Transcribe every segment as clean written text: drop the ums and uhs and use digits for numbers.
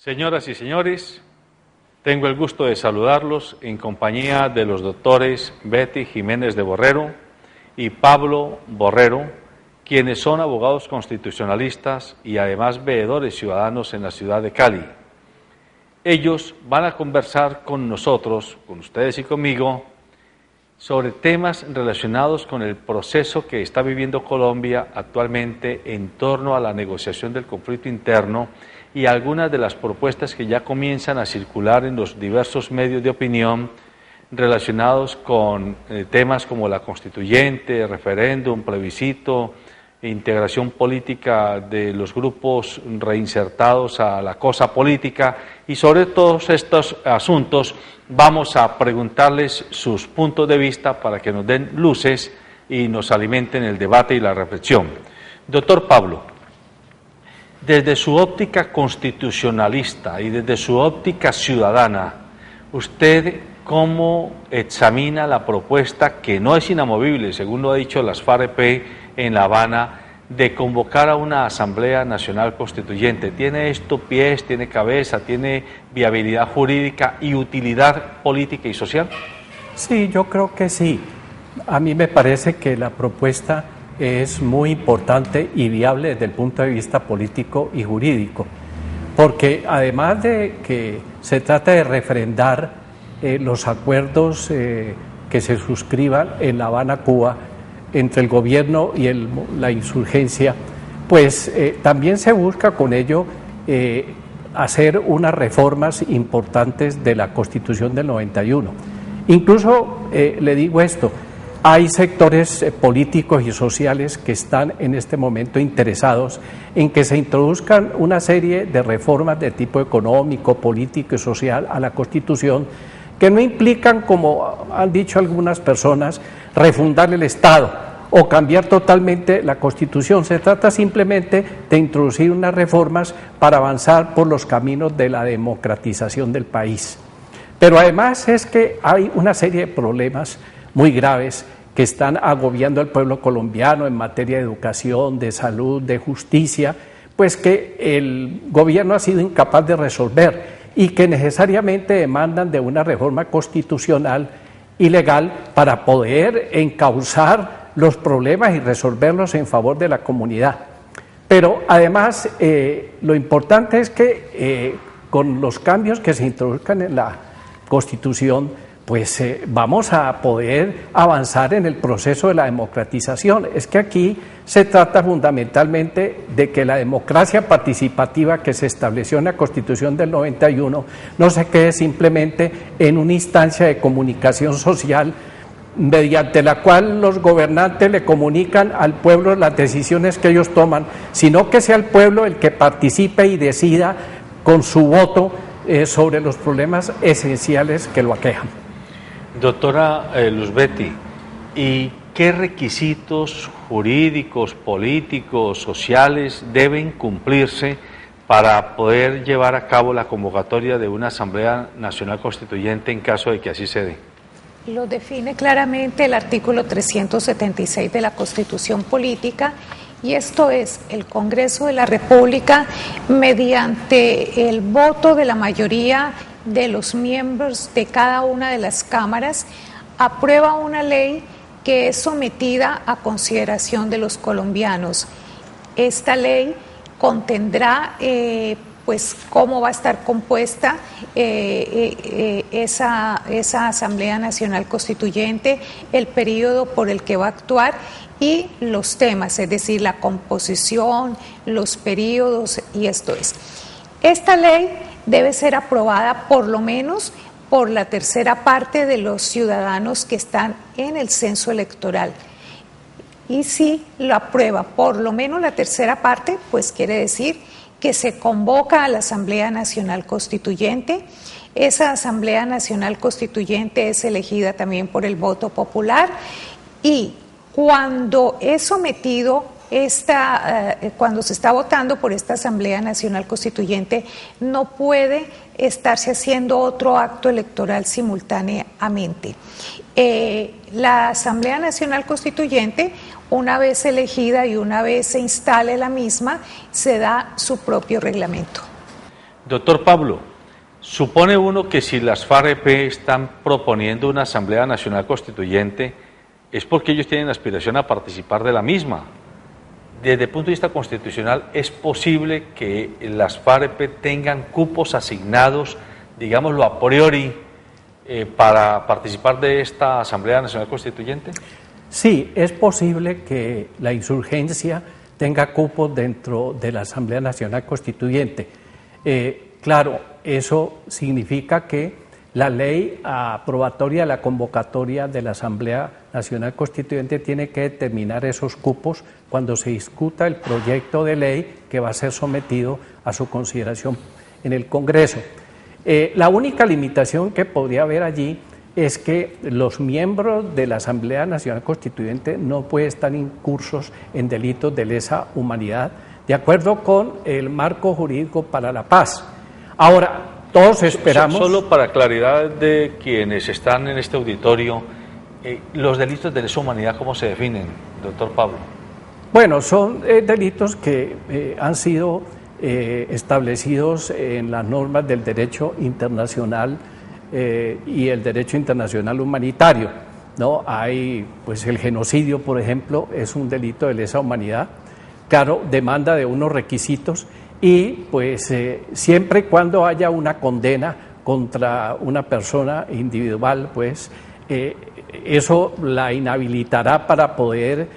Señoras y señores, tengo el gusto de saludarlos en compañía de los doctores Betty Jiménez de Borrero y Pablo Borrero, quienes son abogados constitucionalistas y además veedores ciudadanos en la ciudad de Cali. Ellos van a conversar con nosotros, con ustedes y conmigo, sobre temas relacionados con el proceso que está viviendo Colombia actualmente en torno a la negociación del conflicto interno y algunas de las propuestas que ya comienzan a circular en los diversos medios de opinión relacionados con temas como la constituyente, referéndum, plebiscito, integración política de los grupos reinsertados a la cosa política, y sobre todos estos asuntos vamos a preguntarles sus puntos de vista para que nos den luces y nos alimenten el debate y la reflexión. Doctor Pablo, desde su óptica constitucionalista y desde su óptica ciudadana, ¿usted cómo examina la propuesta, que no es inamovible, según lo ha dicho las FARC-EP en La Habana, de convocar a una Asamblea Nacional Constituyente? ¿Tiene esto pies, tiene cabeza, tiene viabilidad jurídica y utilidad política y social? Sí, yo creo que sí. A mí me parece que la propuesta es muy importante y viable desde el punto de vista político y jurídico, porque además de que se trata de refrendar los acuerdos que se suscriban en La Habana, Cuba, entre el gobierno y la insurgencia, pues también se busca con ello hacer unas reformas importantes de la Constitución del 91. Incluso le digo esto, hay sectores políticos y sociales que están en este momento interesados en que se introduzcan una serie de reformas de tipo económico, político y social a la Constitución, que no implican, como han dicho algunas personas, refundar el Estado o cambiar totalmente la Constitución. Se trata simplemente de introducir unas reformas para avanzar por los caminos de la democratización del país. Pero además es que hay una serie de problemas muy graves que están agobiando al pueblo colombiano en materia de educación, de salud, de justicia, pues que el gobierno ha sido incapaz de resolver y que necesariamente demandan de una reforma constitucional y legal para poder encauzar los problemas y resolverlos en favor de la comunidad. Pero además lo importante es que con los cambios que se introduzcan en la Constitución, pues vamos a poder avanzar en el proceso de la democratización. Es que aquí se trata fundamentalmente de que la democracia participativa que se estableció en la Constitución del 91 no se quede simplemente en una instancia de comunicación social mediante la cual los gobernantes le comunican al pueblo las decisiones que ellos toman, sino que sea el pueblo el que participe y decida con su voto sobre los problemas esenciales que lo aquejan. Doctora Luz Betty, ¿y qué requisitos jurídicos, políticos, sociales deben cumplirse para poder llevar a cabo la convocatoria de una Asamblea Nacional Constituyente en caso de que así se dé? Lo define claramente el artículo 376 de la Constitución Política, y esto es: el Congreso de la República, mediante el voto de la mayoría de los miembros de cada una de las cámaras, aprueba una ley que es sometida a consideración de los colombianos. Esta ley contendrá pues cómo va a estar compuesta esa Asamblea Nacional Constituyente, el periodo por el que va a actuar y los temas, es decir, la composición, los periodos, y esto es. Esta ley debe ser aprobada por lo menos por la tercera parte de los ciudadanos que están en el censo electoral. Y si lo aprueba por lo menos la tercera parte, pues quiere decir que se convoca a la Asamblea Nacional Constituyente. Esa Asamblea Nacional Constituyente es elegida también por el voto popular, y cuando es sometido cuando se está votando por esta Asamblea Nacional Constituyente, no puede estarse haciendo otro acto electoral simultáneamente. La Asamblea Nacional Constituyente, una vez elegida y una vez se instale la misma, se da su propio reglamento. Doctor Pablo, supone uno que si las FARC están proponiendo una Asamblea Nacional Constituyente es porque ellos tienen aspiración a participar de la misma. Desde el punto de vista constitucional, ¿es posible que las FARC tengan cupos asignados, digámoslo a priori, para participar de esta Asamblea Nacional Constituyente? Sí, es posible que la insurgencia tenga cupos dentro de la Asamblea Nacional Constituyente. Claro, eso significa que la ley aprobatoria, la convocatoria de la Asamblea Nacional Constituyente tiene que determinar esos cupos cuando se discuta el proyecto de ley que va a ser sometido a su consideración en el Congreso. La única limitación que podría haber allí es que los miembros de la Asamblea Nacional Constituyente no pueden estar incursos en delitos de lesa humanidad, de acuerdo con el marco jurídico para la paz. Ahora, todos esperamos... Solo para claridad de quienes están en este auditorio, los delitos de lesa humanidad, ¿cómo se definen, doctor Pablo? Bueno, son delitos que han sido establecidos en las normas del derecho internacional y el derecho internacional humanitario, ¿no? Hay, pues el genocidio, por ejemplo, es un delito de lesa humanidad, claro, demanda de unos requisitos y pues siempre y cuando haya una condena contra una persona individual, pues eso la inhabilitará para poder,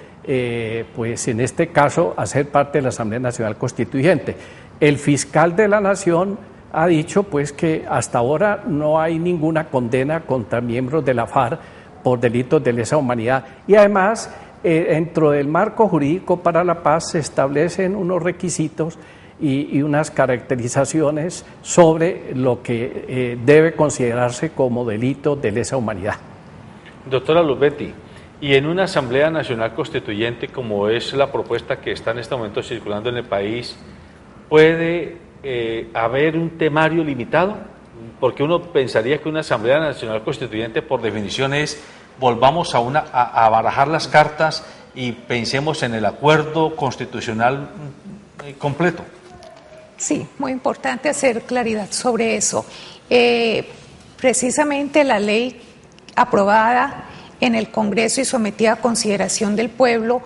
pues en este caso, hacer parte de la Asamblea Nacional Constituyente. El fiscal de la Nación ha dicho pues que hasta ahora no hay ninguna condena contra miembros de la FARC por delitos de lesa humanidad y además dentro del marco jurídico para la paz se establecen unos requisitos y unas caracterizaciones sobre lo que debe considerarse como delito de lesa humanidad. Doctora Luz Betty, y en una Asamblea Nacional Constituyente como es la propuesta que está en este momento circulando en el país, ¿puede haber un temario limitado? Porque uno pensaría que una Asamblea Nacional Constituyente por definición es volvamos a barajar las cartas y pensemos en el acuerdo constitucional completo. Sí, muy importante hacer claridad sobre eso. Precisamente la ley aprobada en el Congreso y sometida a consideración del pueblo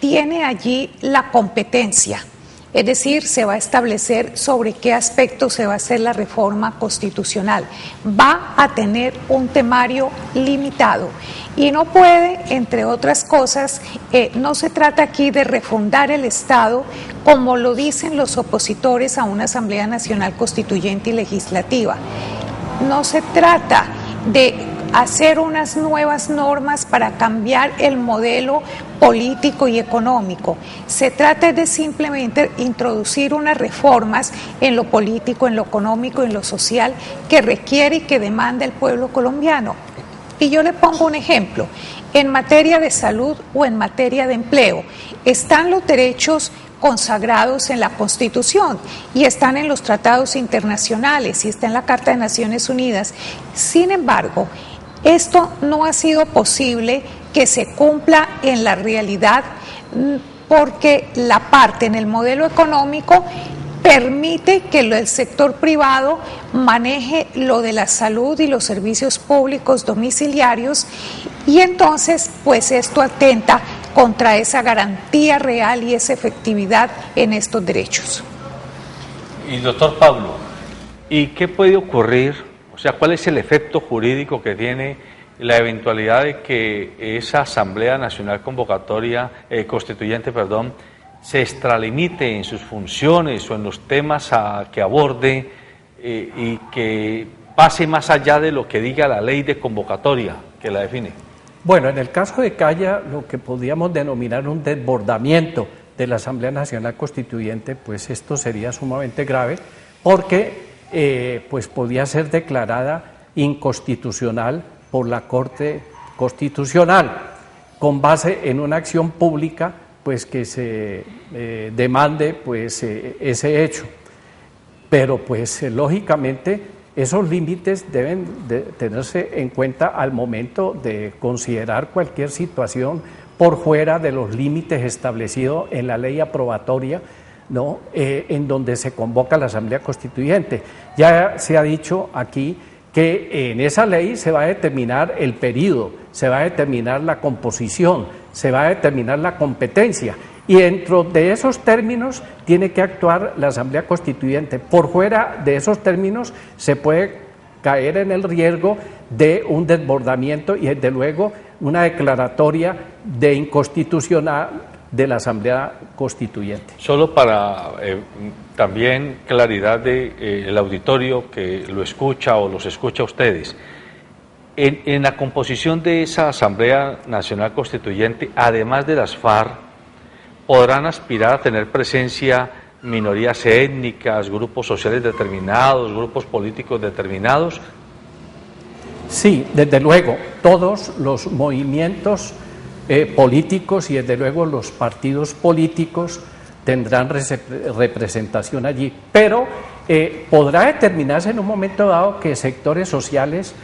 tiene allí la competencia. Es decir, se va a establecer sobre qué aspecto se va a hacer la reforma constitucional. Va a tener un temario limitado y no puede, entre otras cosas, no se trata aquí de refundar el Estado como lo dicen los opositores a una Asamblea Nacional Constituyente y Legislativa. No se trata de hacer unas nuevas normas para cambiar el modelo político y económico. Se trata de simplemente introducir unas reformas en lo político, en lo económico, en lo social que requiere y que demanda el pueblo colombiano. Y yo le pongo un ejemplo. En materia de salud o en materia de empleo, están los derechos consagrados en la Constitución y están en los tratados internacionales y está en la Carta de Naciones Unidas. Sin embargo, esto no ha sido posible que se cumpla en la realidad porque la parte en el modelo económico permite que el sector privado maneje lo de la salud y los servicios públicos domiciliarios y entonces pues esto atenta contra esa garantía real y esa efectividad en estos derechos. Y doctor Pablo, ¿y qué puede ocurrir? O sea, ¿cuál es el efecto jurídico que tiene la eventualidad de que esa Asamblea Nacional Constituyente, se extralimite en sus funciones o en los temas que aborde y que pase más allá de lo que diga la ley de convocatoria que la define? Bueno, en el caso de que haya lo que podríamos denominar un desbordamiento de la Asamblea Nacional Constituyente, pues esto sería sumamente grave porque pues podía ser declarada inconstitucional por la Corte Constitucional con base en una acción pública pues que se demande pues ese hecho. Pero pues lógicamente esos límites deben de tenerse en cuenta al momento de considerar cualquier situación por fuera de los límites establecidos en la ley aprobatoria ¿no? En donde se convoca la Asamblea Constituyente. Ya se ha dicho aquí que en esa ley se va a determinar el periodo, se va a determinar la composición, se va a determinar la competencia, y dentro de esos términos tiene que actuar la Asamblea Constituyente. Por fuera de esos términos se puede caer en el riesgo de un desbordamiento y desde luego una declaratoria de inconstitucional de la Asamblea Constituyente. Solo para también claridad del auditorio que lo escucha o los escucha a ustedes, en la composición de esa Asamblea Nacional Constituyente, además de las FARC, podrán aspirar a tener presencia minorías étnicas, grupos sociales determinados, grupos políticos determinados. Sí, desde luego, todos los movimientos políticos y desde luego los partidos políticos tendrán representación allí, pero podrá determinarse en un momento dado que sectores sociales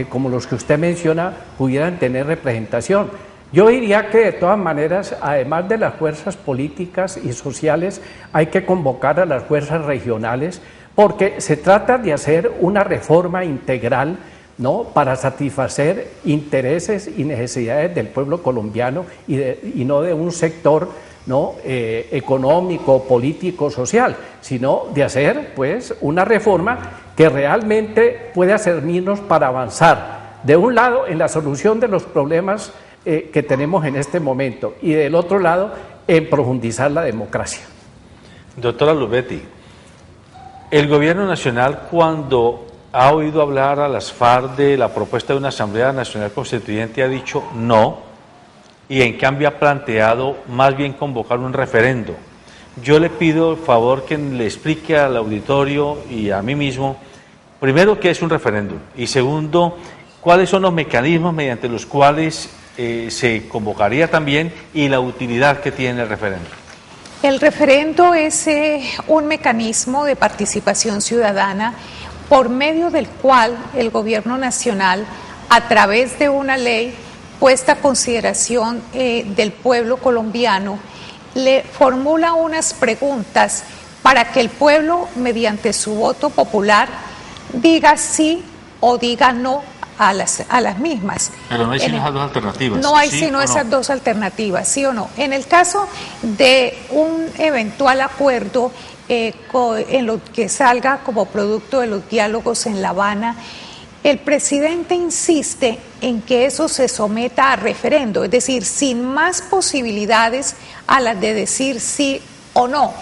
como los que usted menciona pudieran tener representación. Yo diría que de todas maneras, además de las fuerzas políticas y sociales, hay que convocar a las fuerzas regionales porque se trata de hacer una reforma integral, ¿no?, para satisfacer intereses y necesidades del pueblo colombiano y no de un sector, ¿no?, económico, político, social, sino de hacer pues una reforma que realmente pueda servirnos para avanzar, de un lado en la solución de los problemas que tenemos en este momento y del otro lado en profundizar la democracia. Doctora Lubetti, el gobierno nacional, cuando ha oído hablar a las FARC de la propuesta de una Asamblea Nacional Constituyente, ha dicho no, y en cambio ha planteado más bien convocar un referendo. Yo le pido el favor que le explique al auditorio y a mí mismo, primero, qué es un referéndum, y segundo, cuáles son los mecanismos mediante los cuales se convocaría también y la utilidad que tiene el referéndum. El referendo es un mecanismo de participación ciudadana por medio del cual el gobierno nacional, a través de una ley puesta a consideración del pueblo colombiano, le formula unas preguntas para que el pueblo, mediante su voto popular, diga sí o diga no a las mismas. Pero no hay sino esas dos alternativas. No hay ¿sí sino esas no? dos alternativas, sí o no. En el caso de un eventual acuerdo en lo que salga como producto de los diálogos en La Habana, el presidente insiste en que eso se someta a referendo, es decir, sin más posibilidades a las de decir sí o no.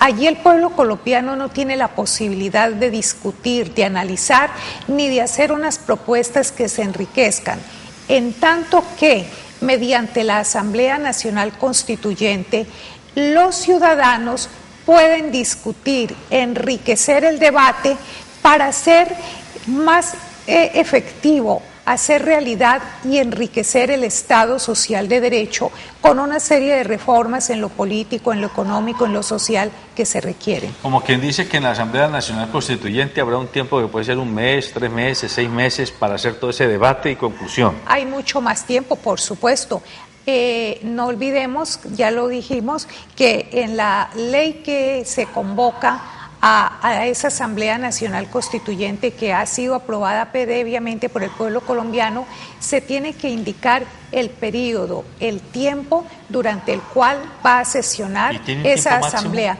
Allí el pueblo colombiano no tiene la posibilidad de discutir, de analizar, ni de hacer unas propuestas que se enriquezcan, en tanto que, mediante la Asamblea Nacional Constituyente, los ciudadanos pueden discutir, enriquecer el debate para hacer más efectivo, hacer realidad y enriquecer el Estado social de derecho con una serie de reformas en lo político, en lo económico, en lo social que se requieren. Como quien dice que en la Asamblea Nacional Constituyente habrá un tiempo que puede ser 1 mes, 3 meses, 6 meses para hacer todo ese debate y conclusión. Hay mucho más tiempo, por supuesto. No olvidemos, ya lo dijimos, que en la ley que se convoca a esa Asamblea Nacional Constituyente que ha sido aprobada previamente por el pueblo colombiano, se tiene que indicar el periodo, el tiempo durante el cual va a sesionar esa asamblea.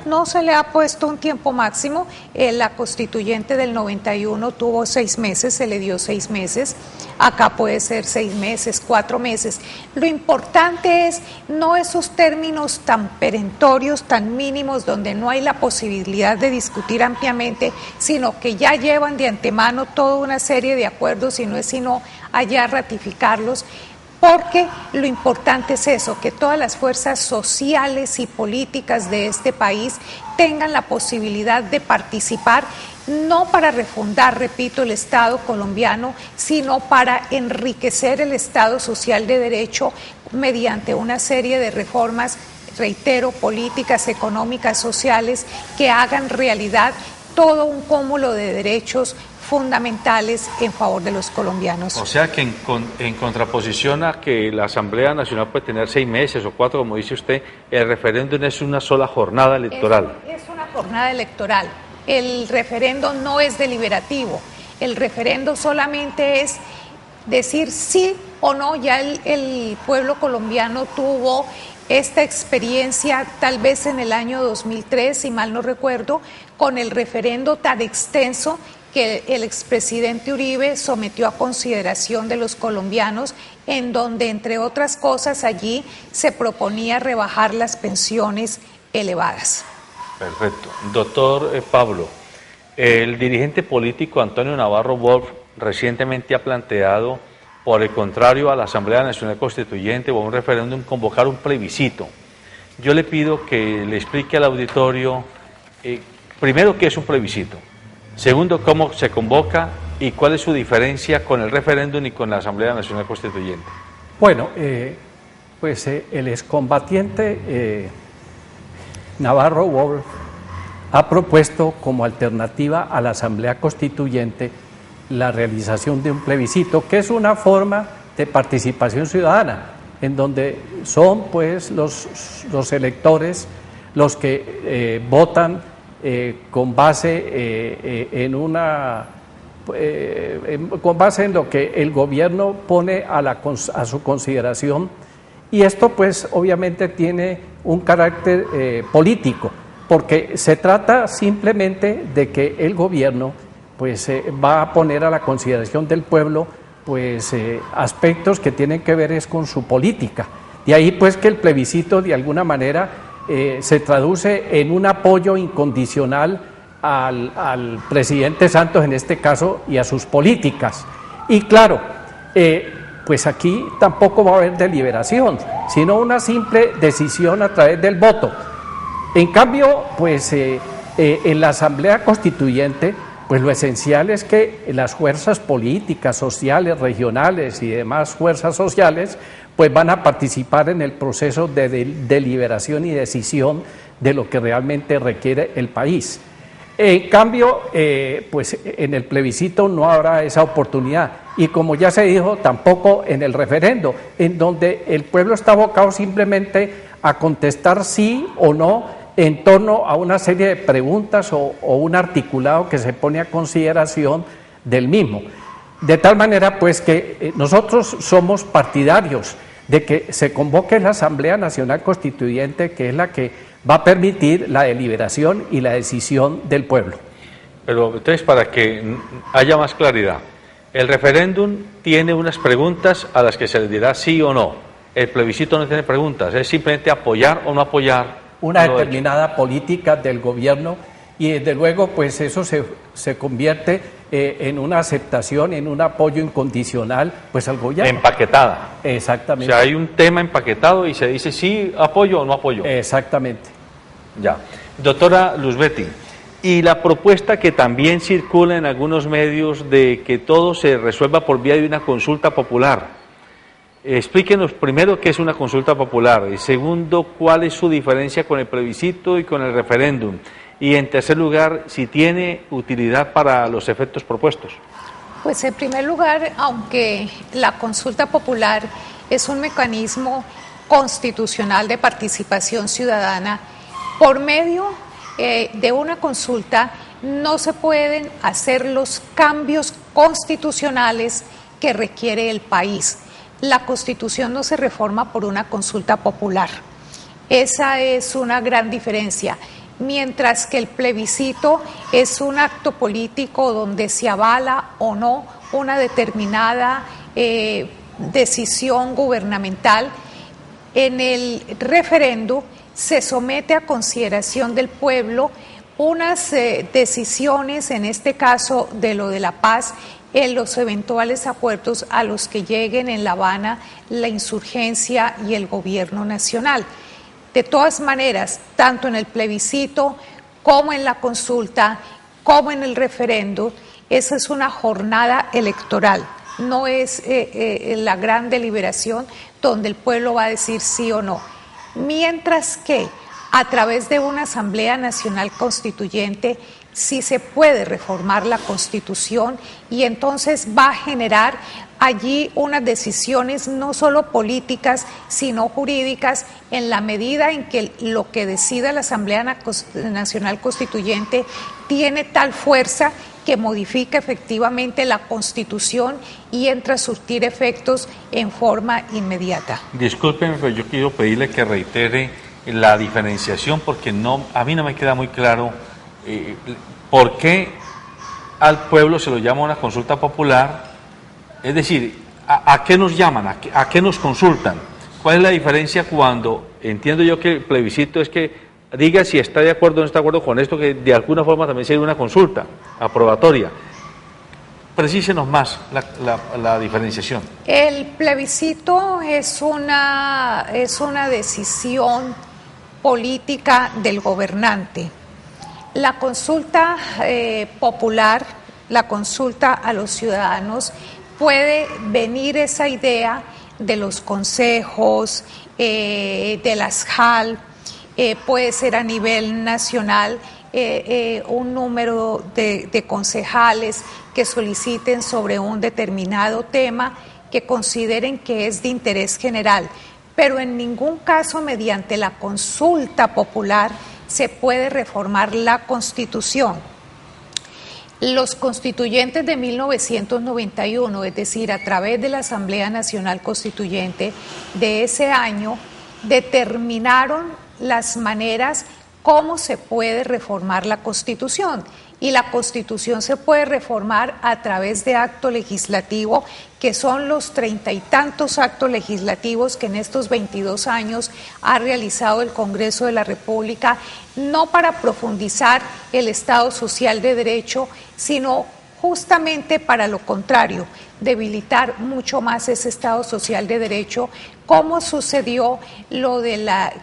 No se le ha puesto un tiempo máximo. La constituyente del 91 tuvo 6 meses, se le dio 6 meses. Acá puede ser 6 meses, 4 meses. Lo importante es no esos términos tan perentorios, tan mínimos, donde no hay la posibilidad de discutir ampliamente, sino que ya llevan de antemano toda una serie de acuerdos y no es sino allá ratificarlos. Porque lo importante es eso, que todas las fuerzas sociales y políticas de este país tengan la posibilidad de participar, no para refundar, repito, el Estado colombiano, sino para enriquecer el Estado social de derecho mediante una serie de reformas, reitero, políticas, económicas, sociales, que hagan realidad todo un cúmulo de derechos fundamentales en favor de los colombianos. O sea que en contraposición a que la Asamblea Nacional puede tener 6 meses o 4, como dice usted, el referéndum es una sola jornada electoral. Es una jornada electoral. El referendo no es deliberativo. El referendo solamente es decir sí o no. Ya el pueblo colombiano tuvo esta experiencia tal vez en el año 2003, si mal no recuerdo, con el referendo tan extenso que el expresidente Uribe sometió a consideración de los colombianos, en donde, entre otras cosas, allí se proponía rebajar las pensiones elevadas. Perfecto. Doctor Pablo, el dirigente político Antonio Navarro Wolf recientemente ha planteado, por el contrario a la Asamblea Nacional Constituyente o a un referéndum, convocar un plebiscito. Yo le pido que le explique al auditorio, primero, qué es un plebiscito. Segundo, cómo se convoca y cuál es su diferencia con el referéndum y con la Asamblea Nacional Constituyente. Bueno, pues el excombatiente Navarro Wolf ha propuesto como alternativa a la Asamblea Constituyente la realización de un plebiscito, que es una forma de participación ciudadana, en donde son pues los electores los que votan con base con base en lo que el gobierno pone a su consideración, y esto pues obviamente tiene un carácter político, porque se trata simplemente de que el gobierno pues va a poner a la consideración del pueblo pues aspectos que tienen que ver es con su política. De ahí pues que el plebiscito de alguna manera se traduce en un apoyo incondicional al presidente Santos en este caso y a sus políticas. Y claro, pues aquí tampoco va a haber deliberación, sino una simple decisión a través del voto. En cambio, pues en la Asamblea Constituyente, pues lo esencial es que las fuerzas políticas, sociales, regionales y demás fuerzas sociales pues van a participar en el proceso de deliberación y decisión de lo que realmente requiere el país. En cambio, pues en el plebiscito no habrá esa oportunidad, y como ya se dijo, tampoco en el referendo, en donde el pueblo está abocado simplemente a contestar sí o no en torno a una serie de preguntas o un articulado que se pone a consideración del mismo. De tal manera pues que nosotros somos partidarios de que se convoque la Asamblea Nacional Constituyente, que es la que va a permitir la deliberación y la decisión del pueblo. Pero entonces, para que haya más claridad, el referéndum tiene unas preguntas a las que se le dirá sí o no. El plebiscito no tiene preguntas, es simplemente apoyar o no apoyar una determinada política del gobierno, y desde luego pues eso se convierte en una aceptación, en un apoyo incondicional pues al gobierno. Empaquetada. Exactamente. O sea, hay un tema empaquetado y se dice sí apoyo o no apoyo. Exactamente. Ya. Doctora Luzbetti, y la propuesta que también circula en algunos medios de que todo se resuelva por vía de una consulta popular. Explíquenos primero qué es una consulta popular, y segundo, cuál es su diferencia con el plebiscito y con el referéndum, y en tercer lugar, si tiene utilidad para los efectos propuestos. Pues en primer lugar, aunque la consulta popular es un mecanismo constitucional de participación ciudadana, por medio de una consulta no se pueden hacer los cambios constitucionales que requiere el país. La Constitución no se reforma por una consulta popular. Esa es una gran diferencia. Mientras que el plebiscito es un acto político donde se avala o no una determinada decisión gubernamental, en el referendo se somete a consideración del pueblo unas decisiones, en este caso de lo de la paz, en los eventuales acuerdos a los que lleguen en La Habana la insurgencia y el gobierno nacional. De todas maneras, tanto en el plebiscito como en la consulta, como en el referendo, esa es una jornada electoral, no es la gran deliberación donde el pueblo va a decir sí o no. Mientras que a través de una Asamblea Nacional Constituyente, si se puede reformar la Constitución y entonces va a generar allí unas decisiones no solo políticas, sino jurídicas, en la medida en que lo que decida la Asamblea Nacional Constituyente tiene tal fuerza que modifica efectivamente la Constitución y entra a surtir efectos en forma inmediata. Discúlpeme, pero yo quiero pedirle que reitere la diferenciación porque a mí no me queda muy claro por qué al pueblo se lo llama una consulta popular. Es decir, ¿a qué nos llaman? ¿A qué nos consultan? ¿Cuál es la diferencia cuando entiendo yo que el plebiscito es que diga si está de acuerdo o no está de acuerdo con esto, que de alguna forma también sería una consulta aprobatoria? Precísenos más la diferenciación. El plebiscito es una decisión política del gobernante. La consulta popular, la consulta a los ciudadanos, puede venir esa idea de los consejos, de las JAL, puede ser a nivel nacional un número de concejales que soliciten sobre un determinado tema que consideren que es de interés general, pero en ningún caso mediante la consulta popular se puede reformar la Constitución. Los constituyentes de 1991, es decir, a través de la Asamblea Nacional Constituyente de ese año, determinaron las maneras cómo se puede reformar la Constitución. Y la Constitución se puede reformar a través de acto legislativo, que son los 30 y tantos actos legislativos que en estos 22 años ha realizado el Congreso de la República, no para profundizar el Estado social de derecho, sino justamente para lo contrario, debilitar mucho más ese Estado social de derecho, como sucedió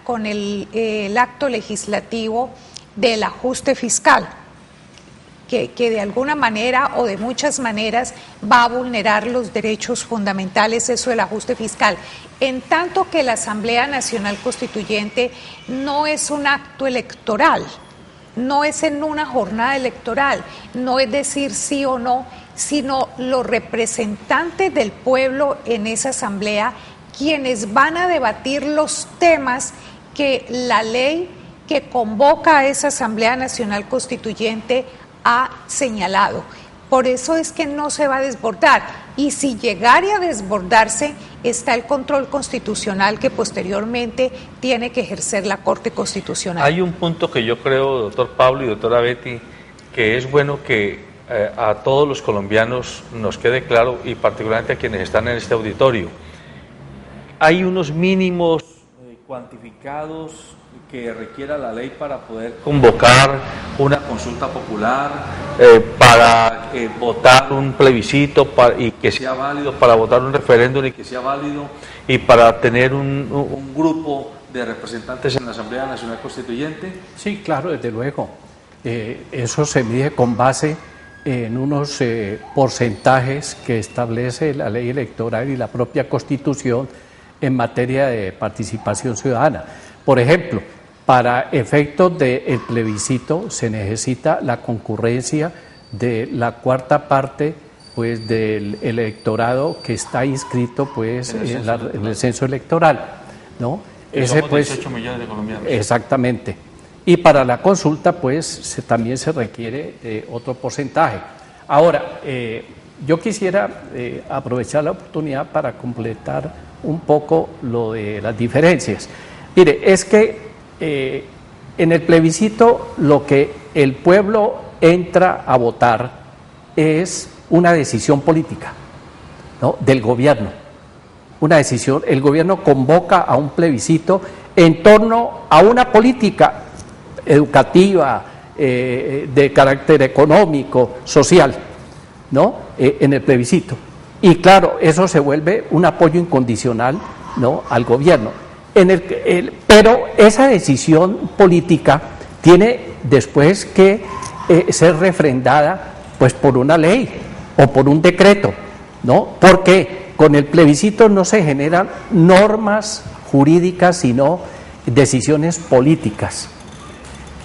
con el acto legislativo del ajuste fiscal, que de alguna manera o de muchas maneras va a vulnerar los derechos fundamentales, eso del ajuste fiscal. En tanto que la Asamblea Nacional Constituyente no es un acto electoral, no es en una jornada electoral, no es decir sí o no, sino los representantes del pueblo en esa asamblea quienes van a debatir los temas que la ley que convoca a esa Asamblea Nacional Constituyente ha señalado. Por eso es que no se va a desbordar, y si llegara a desbordarse está el control constitucional que posteriormente tiene que ejercer la Corte Constitucional. Hay un punto que yo creo, doctor Pablo y doctora Betty, que es bueno que a todos los colombianos nos quede claro, y particularmente a quienes están en este auditorio. Hay unos mínimos cuantificados que requiera la ley para poder convocar una consulta popular, para votar un plebiscito y que sea válido, para votar un referéndum y que sea válido, y para tener un grupo de representantes en la Asamblea Nacional Constituyente? Sí, claro, desde luego. Eso se mide con base en unos porcentajes que establece la ley electoral y la propia Constitución en materia de participación ciudadana. Por ejemplo, para efectos del plebiscito se necesita la concurrencia de la cuarta parte pues del electorado que está inscrito pues en el censo electoral, ¿no? Ese somos pues 18 millones de colombianos. Exactamente. Y para la consulta pues también se requiere otro porcentaje. Ahora, yo quisiera aprovechar la oportunidad para completar un poco lo de las diferencias. Mire, es que en el plebiscito lo que el pueblo entra a votar es una decisión política, ¿no?, del gobierno. Una decisión, el gobierno convoca a un plebiscito en torno a una política educativa, de carácter económico, social, ¿no?, en el plebiscito. Y claro, eso se vuelve un apoyo incondicional, ¿no?, al gobierno. Pero esa decisión política tiene después que ser refrendada pues por una ley o por un decreto, ¿no? Porque con el plebiscito no se generan normas jurídicas, sino decisiones políticas.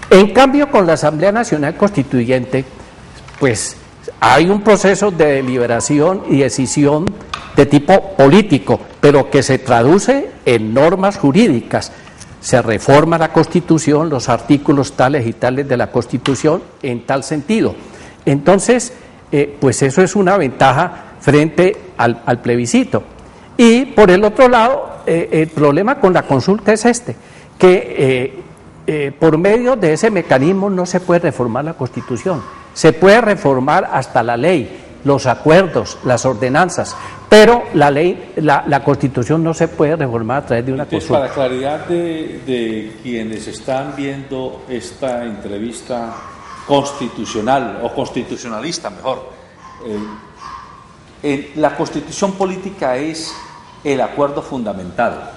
En cambio, con la Asamblea Nacional Constituyente, pues hay un proceso de deliberación y decisión de tipo político, pero que se traduce en normas jurídicas. Se reforma la Constitución, los artículos tales y tales de la Constitución en tal sentido. Entonces, pues eso es una ventaja frente al plebiscito. Y por el otro lado, el problema con la consulta es que por medio de ese mecanismo no se puede reformar la Constitución. Se puede reformar hasta la ley, los acuerdos, las ordenanzas, pero la ley, la Constitución no se puede reformar a través de una consulta. Para claridad de quienes están viendo esta entrevista constitucional o constitucionalista, mejor, la Constitución política es el acuerdo fundamental,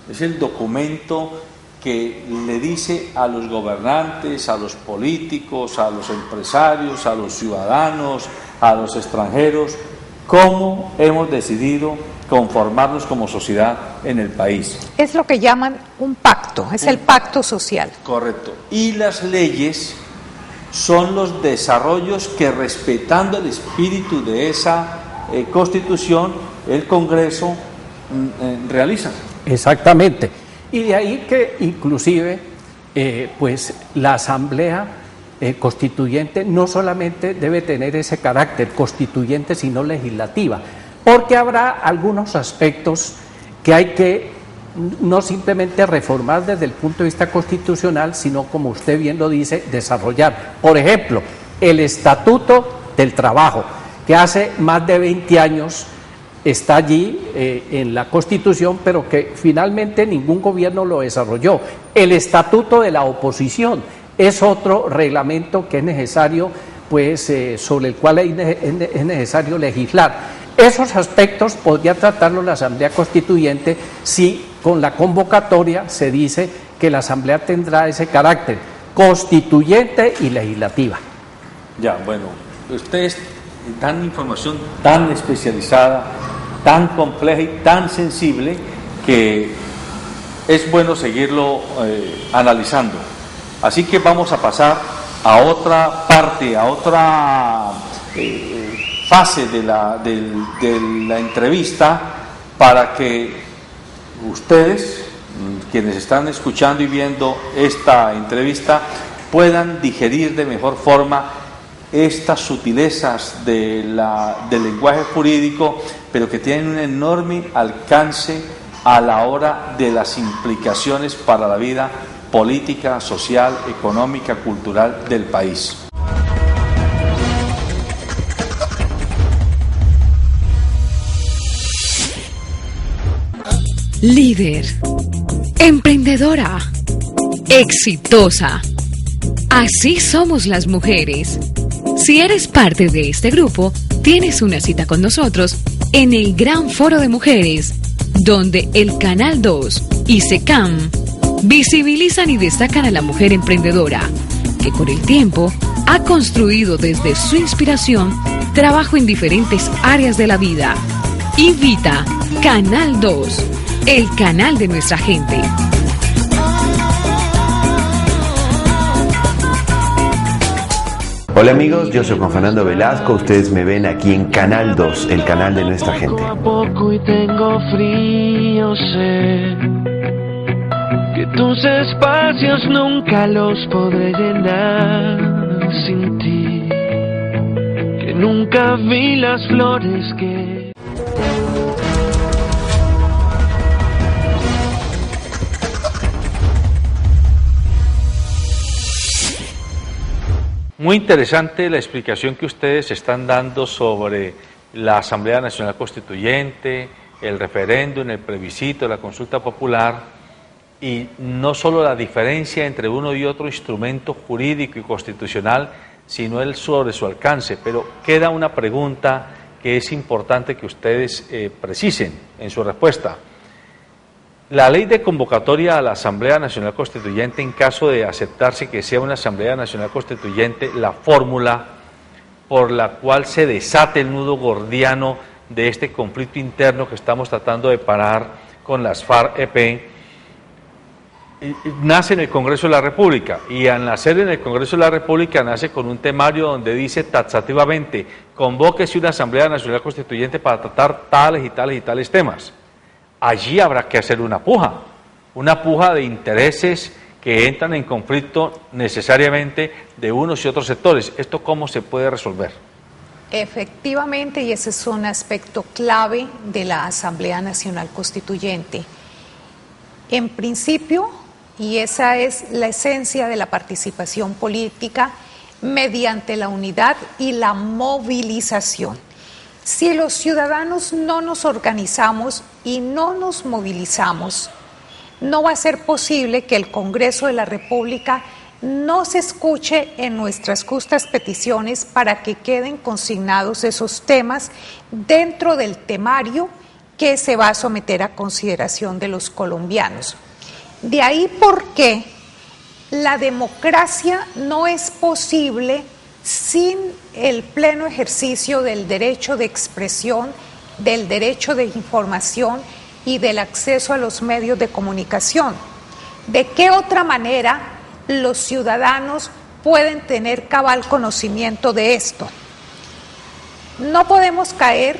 es el documento que le dice a los gobernantes, a los políticos, a los empresarios, a los ciudadanos, a los extranjeros, cómo hemos decidido conformarnos como sociedad en el país. Es lo que llaman un pacto, es el pacto social. Correcto. Y las leyes son los desarrollos que, respetando el espíritu de esa Constitución, el Congreso realiza. Exactamente. Y de ahí que inclusive pues la Asamblea Constituyente no solamente debe tener ese carácter constituyente, sino legislativa, porque habrá algunos aspectos que hay que no simplemente reformar desde el punto de vista constitucional, sino, como usted bien lo dice, desarrollar. Por ejemplo, el Estatuto del Trabajo, que hace más de 20 años está allí en la Constitución, pero que finalmente ningún gobierno lo desarrolló. El Estatuto de la Oposición es otro reglamento que es necesario, pues sobre el cual es necesario legislar. Esos aspectos podría tratarlos la Asamblea Constituyente si con la convocatoria se dice que la Asamblea tendrá ese carácter constituyente y legislativa. Ya, bueno, ustedes dan información tan especializada, tan compleja y tan sensible que es bueno seguirlo analizando. Así que vamos a pasar a otra parte, a otra fase de la entrevista, para que ustedes, quienes están escuchando y viendo esta entrevista, puedan digerir de mejor forma estas sutilezas del lenguaje jurídico, pero que tienen un enorme alcance a la hora de las implicaciones para la vida política, social, económica, cultural del país. Líder, emprendedora, exitosa. Así somos las mujeres. Si eres parte de este grupo, tienes una cita con nosotros en el Gran Foro de Mujeres, donde el Canal 2 y SECAM visibilizan y destacan a la mujer emprendedora, que con el tiempo ha construido desde su inspiración trabajo en diferentes áreas de la vida. Invita Canal 2, el canal de nuestra gente. Hola amigos, yo soy Juan Fernando Velasco, ustedes me ven aquí en Canal 2, el canal de nuestra gente. Poco a poco y tengo frío, sé que tus espacios nunca los podré llenar sin ti, que nunca vi las flores que... Muy interesante la explicación que ustedes están dando sobre la Asamblea Nacional Constituyente, el referéndum, el plebiscito, la consulta popular, y no solo la diferencia entre uno y otro instrumento jurídico y constitucional, sino el sobre su alcance. Pero queda una pregunta que es importante que ustedes precisen en su respuesta. La ley de convocatoria a la Asamblea Nacional Constituyente, en caso de aceptarse que sea una Asamblea Nacional Constituyente, la fórmula por la cual se desate el nudo gordiano de este conflicto interno que estamos tratando de parar con las FARC-EP, nace en el Congreso de la República, y al nacer en el Congreso de la República nace con un temario donde dice taxativamente: convóquese una Asamblea Nacional Constituyente para tratar tales y tales y tales temas. Allí habrá que hacer una puja de intereses que entran en conflicto necesariamente de unos y otros sectores. ¿Esto cómo se puede resolver? Efectivamente, y ese es un aspecto clave de la Asamblea Nacional Constituyente. En principio, y esa es la esencia de la participación política, mediante la unidad y la movilización. Si los ciudadanos no nos organizamos y no nos movilizamos, no va a ser posible que el Congreso de la República nos escuche en nuestras justas peticiones para que queden consignados esos temas dentro del temario que se va a someter a consideración de los colombianos. De ahí por qué la democracia no es posible sin el pleno ejercicio del derecho de expresión, del derecho de información y del acceso a los medios de comunicación. ¿De qué otra manera los ciudadanos pueden tener cabal conocimiento de esto? No podemos caer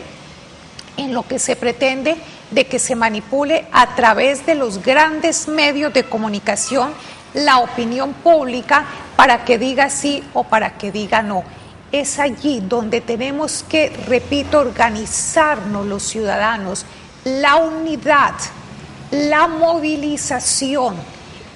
en lo que se pretende de que se manipule a través de los grandes medios de comunicación la opinión pública para que diga sí o para que diga no. Es allí donde tenemos que, repito, organizarnos los ciudadanos, la unidad, la movilización.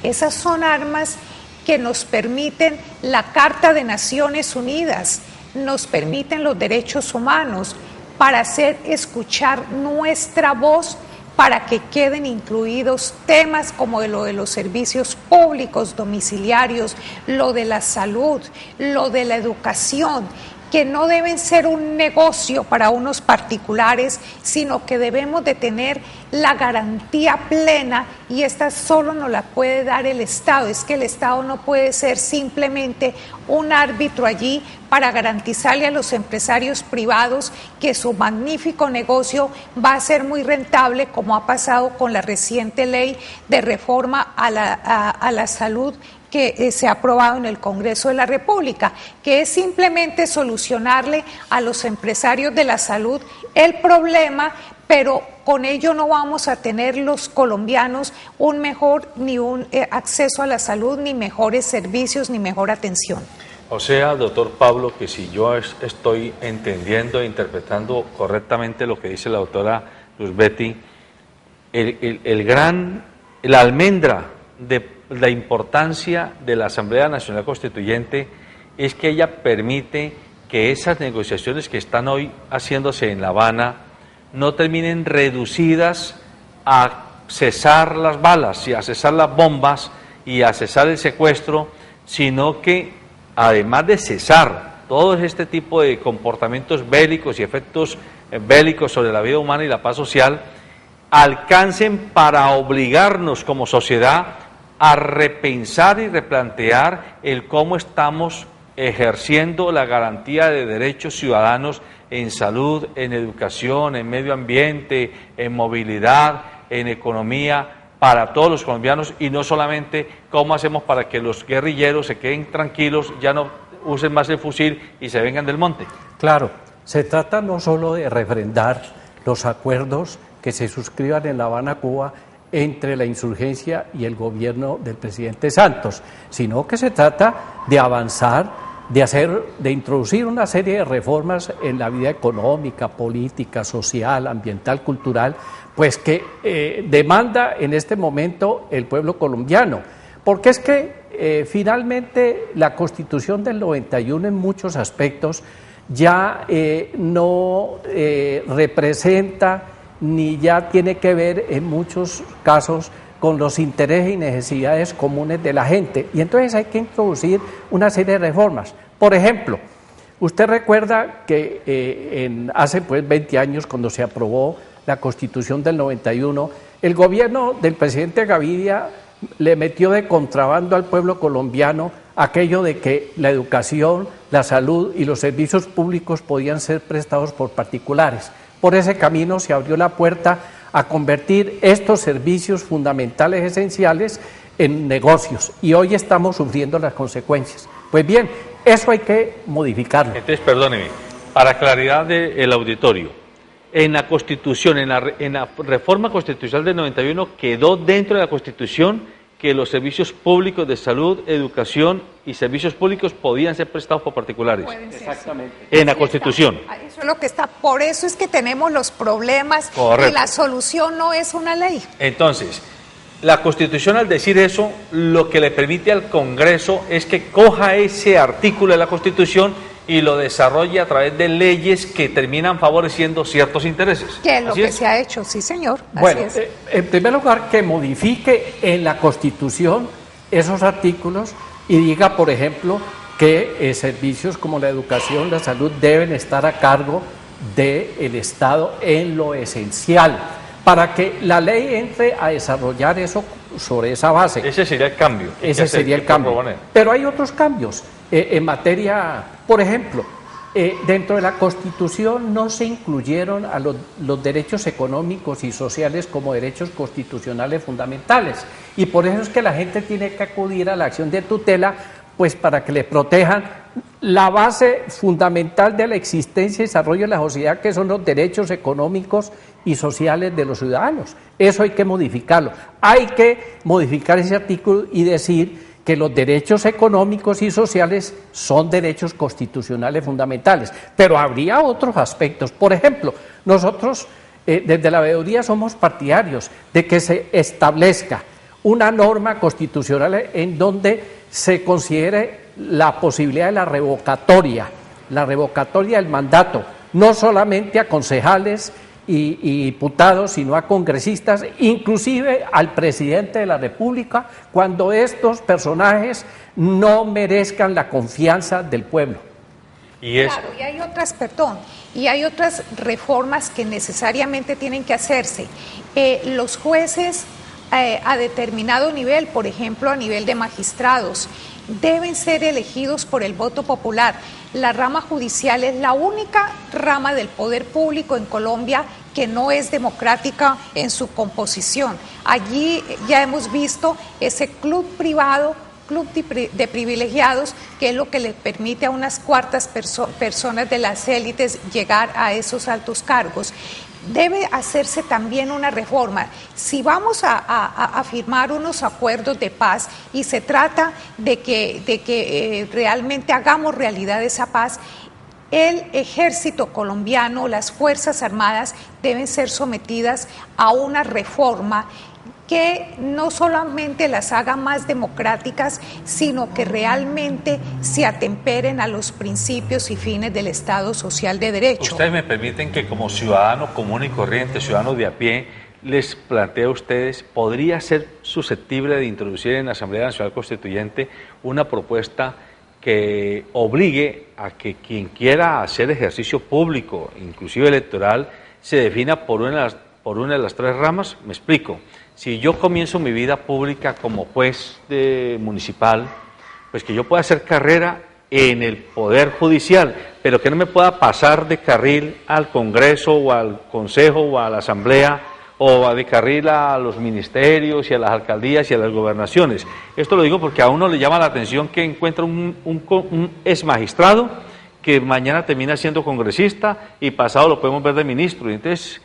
Esas son armas que nos permiten la Carta de Naciones Unidas, nos permiten los derechos humanos para hacer escuchar nuestra voz, para que queden incluidos temas como lo de los servicios públicos domiciliarios, lo de la salud, lo de la educación, que no deben ser un negocio para unos particulares, sino que debemos de tener la garantía plena, y esta solo nos la puede dar el Estado. Es que el Estado no puede ser simplemente un árbitro allí para garantizarle a los empresarios privados que su magnífico negocio va a ser muy rentable, como ha pasado con la reciente ley de reforma a la salud que se ha aprobado en el Congreso de la República, que es simplemente solucionarle a los empresarios de la salud el problema, pero con ello no vamos a tener los colombianos un mejor acceso a la salud, ni mejores servicios, ni mejor atención. O sea, doctor Pablo, que si yo estoy entendiendo e interpretando correctamente lo que dice la doctora Luz Betty, la almendra de la importancia de la Asamblea Nacional Constituyente es que ella permite que esas negociaciones que están hoy haciéndose en La Habana no terminen reducidas a cesar las balas y a cesar las bombas y a cesar el secuestro, sino que además de cesar todo este tipo de comportamientos bélicos y efectos bélicos sobre la vida humana y la paz social, alcancen para obligarnos como sociedad a repensar y replantear el cómo estamos ejerciendo la garantía de derechos ciudadanos en salud, en educación, en medio ambiente, en movilidad, en economía, para todos los colombianos, y no solamente cómo hacemos para que los guerrilleros se queden tranquilos, ya no usen más el fusil y se vengan del monte. Claro, se trata no solo de refrendar los acuerdos que se suscriban en La Habana, Cuba, entre la insurgencia y el gobierno del presidente Santos, sino que se trata de avanzar, de introducir una serie de reformas en la vida económica, política, social, ambiental, cultural, pues que demanda en este momento el pueblo colombiano. Porque es que finalmente la Constitución del 91 en muchos aspectos ya no representa ni ya tiene que ver en muchos casos con los intereses y necesidades comunes de la gente. Y entonces hay que introducir una serie de reformas. Por ejemplo, usted recuerda que hace 20 años, cuando se aprobó la Constitución del 91, el gobierno del presidente Gaviria le metió de contrabando al pueblo colombiano aquello de que la educación, la salud y los servicios públicos podían ser prestados por particulares. Por ese camino se abrió la puerta a convertir estos servicios fundamentales, esenciales, en negocios y hoy estamos sufriendo las consecuencias. Pues bien, eso hay que modificarlo. Entonces, perdóneme, para claridad del auditorio, en la Constitución, en la reforma constitucional del 91 quedó dentro de la Constitución que los servicios públicos de salud, educación y servicios públicos podían ser prestados por particulares. Exactamente. En la Constitución. Eso es lo que está. Por eso es que tenemos los problemas. Correcto. Y la solución no es una ley. Entonces, la Constitución, al decir eso, lo que le permite al Congreso es que coja ese artículo de la Constitución y lo desarrolle a través de leyes que terminan favoreciendo ciertos intereses. Que es lo ¿Así que es? se ha hecho, sí, señor. Así Bueno, es. en primer lugar, que modifique en la Constitución esos artículos y diga, por ejemplo, que servicios como la educación, la salud deben estar a cargo del Estado en lo esencial, para que la ley entre a desarrollar eso sobre esa base. Ese sería el cambio. Ese sería el cambio. Pero hay otros cambios en materia, por ejemplo, dentro de la Constitución no se incluyeron a los derechos económicos y sociales como derechos constitucionales fundamentales. Y por eso es que la gente tiene que acudir a la acción de tutela, pues para que le protejan la base fundamental de la existencia y desarrollo de la sociedad, que son los derechos económicos y sociales de los ciudadanos. Eso hay que modificarlo. Hay que modificar ese artículo y decir que los derechos económicos y sociales son derechos constitucionales fundamentales. Pero habría otros aspectos. Por ejemplo, nosotros desde la veeduría somos partidarios de que se establezca una norma constitucional en donde se considere la posibilidad de la revocatoria del mandato, no solamente a concejales y diputados, sino a congresistas, inclusive al presidente de la República, cuando estos personajes no merezcan la confianza del pueblo. Claro, y hay otras reformas que necesariamente tienen que hacerse. Los jueces a determinado nivel, por ejemplo, a nivel de magistrados, deben ser elegidos por el voto popular. La rama judicial es la única rama del poder público en Colombia que no es democrática en su composición. Allí ya hemos visto ese club privado, club de privilegiados, que es lo que le permite a unas cuartas personas de las élites llegar a esos altos cargos. Debe hacerse también una reforma. Si vamos a firmar unos acuerdos de paz y se trata de que realmente hagamos realidad esa paz, el ejército colombiano, las Fuerzas Armadas deben ser sometidas a una reforma que no solamente las haga más democráticas, sino que realmente se atemperen a los principios y fines del Estado Social de Derecho. Ustedes me permiten que como ciudadano común y corriente, ciudadano de a pie, les planteo a ustedes, ¿podría ser susceptible de introducir en la Asamblea Nacional Constituyente una propuesta que obligue a que quien quiera hacer ejercicio público, inclusive electoral, se defina por una de las tres ramas? Me explico. Si yo comienzo mi vida pública como juez municipal, pues que yo pueda hacer carrera en el Poder Judicial, pero que no me pueda pasar de carril al Congreso o al Consejo o a la Asamblea, o de carril a los ministerios y a las alcaldías y a las gobernaciones. Esto lo digo porque a uno le llama la atención que encuentra un ex magistrado que mañana termina siendo congresista y pasado lo podemos ver de ministro. Entonces,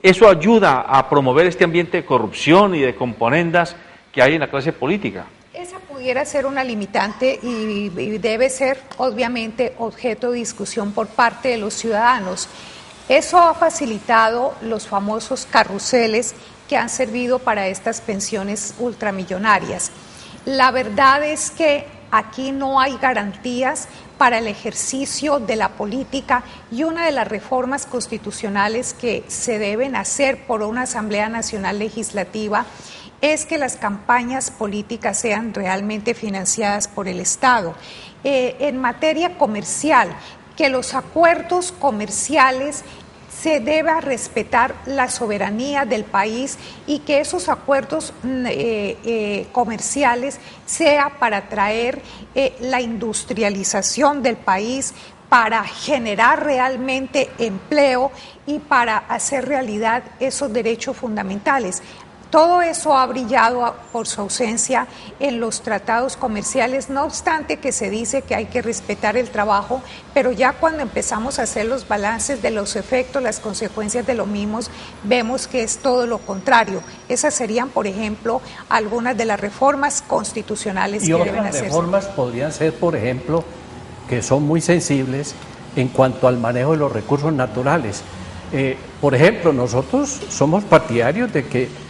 eso ayuda a promover este ambiente de corrupción y de componendas que hay en la clase política. Esa pudiera ser una limitante y debe ser, obviamente, objeto de discusión por parte de los ciudadanos. Eso ha facilitado los famosos carruseles que han servido para estas pensiones ultramillonarias. La verdad es que aquí no hay garantías para el ejercicio de la política y una de las reformas constitucionales que se deben hacer por una Asamblea Nacional Legislativa es que las campañas políticas sean realmente financiadas por el Estado. En materia comercial, que los acuerdos comerciales se deba respetar la soberanía del país y que esos acuerdos comerciales sea para traer la industrialización del país, para generar realmente empleo y para hacer realidad esos derechos fundamentales. Todo eso ha brillado por su ausencia en los tratados comerciales, no obstante que se dice que hay que respetar el trabajo, pero ya cuando empezamos a hacer los balances de los efectos, las consecuencias de los mismos, vemos que es todo lo contrario. Esas serían, por ejemplo, algunas de las reformas constitucionales que deben hacerse. Y otras reformas podrían ser, por ejemplo, que son muy sensibles en cuanto al manejo de los recursos naturales. Por ejemplo, nosotros somos partidarios de que